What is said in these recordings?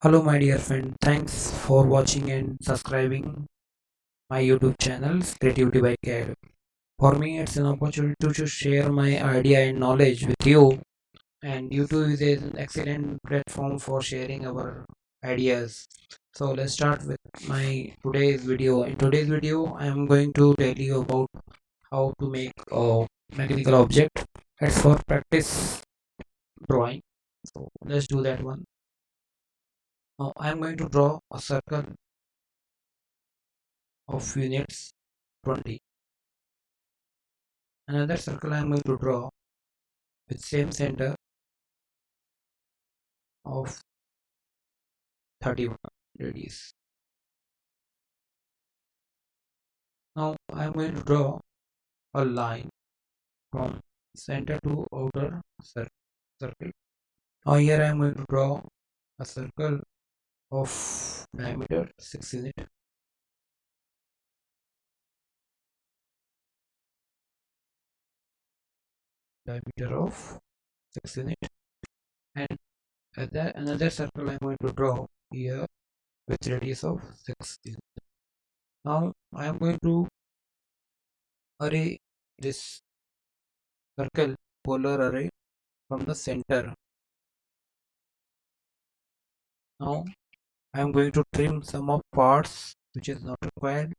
Hello, my dear friend. Thanks for watching and subscribing my YouTube channel, Creativity by Care. For me, it's an opportunity to share my idea and knowledge with you. And YouTube is an excellent platform for sharing our ideas. So let's start with my today's video. In today's video, I am going to tell you about how to make a mechanical object. It's for practice drawing. So let's do that one. Now I am going to draw a circle of units 20. Another circle I am going to draw with same center of 31 radius. Now I am going to draw a line from center to outer circle. Now here I am going to draw a circle of diameter 6 unit. Diameter of 6 unit, and another circle I am going to draw here with radius of 6 unit. Now I am going to array this circle polar array from the center. Now I am going to trim some of parts which is not required.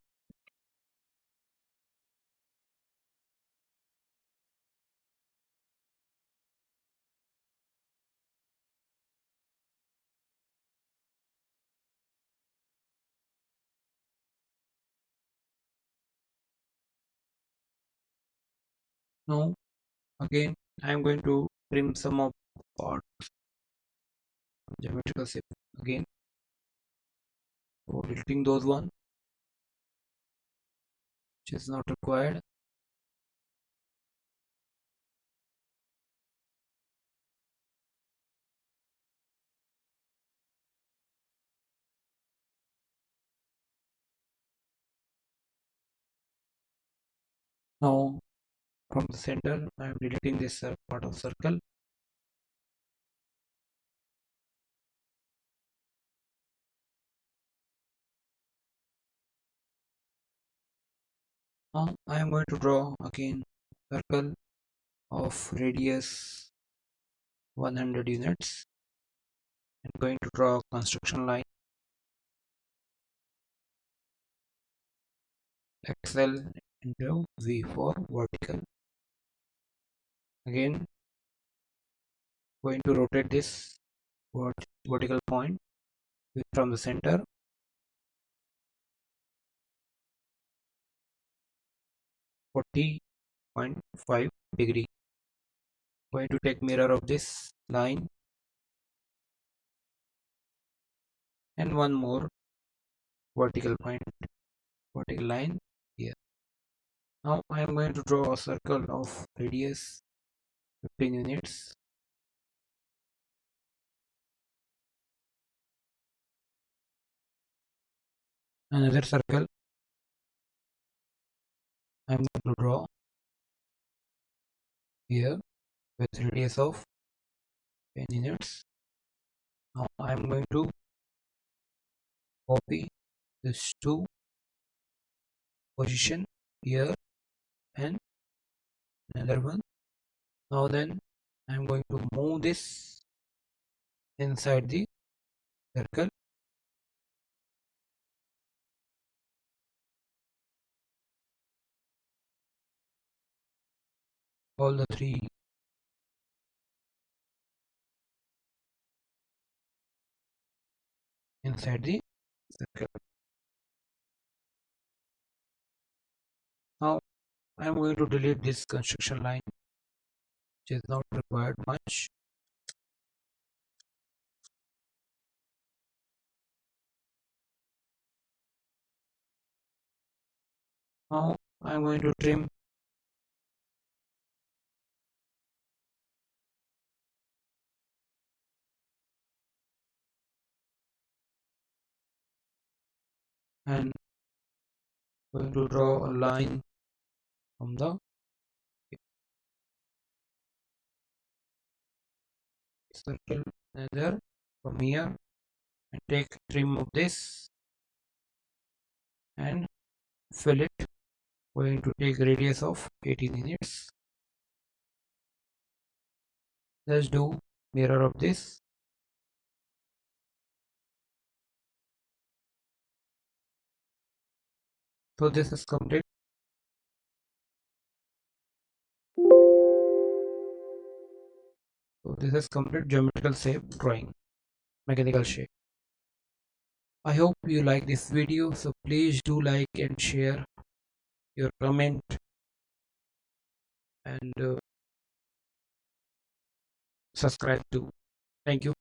Now again I am going to trim some of parts geometrical shape again. So deleting those one which is not required. Now from the center I am deleting this part of circle. Now I am going to draw again circle of radius 100 units. I'm going to draw a construction line XL into V for vertical. Again going to rotate this vertical point from the center 40.5 degree. Going to take mirror of this line and one more vertical point, vertical line here. Now I am going to draw a circle of radius 15 units. Another circle I am going to draw here with radius of 10 units. Now I am going to copy this two position here and another one. Now then I am going to move this inside the circle. All the three inside the circle. Now I am going to delete this construction line which is not required much. Now I am going to trim and going to draw a line from the circle, another from here and take trim of this and fill it. Going to take radius of 18 units. Let's do mirror of this. So this is complete. So this is complete geometrical shape drawing, mechanical shape. I hope you like this video, so please do like and share your comment and subscribe too. Thank you.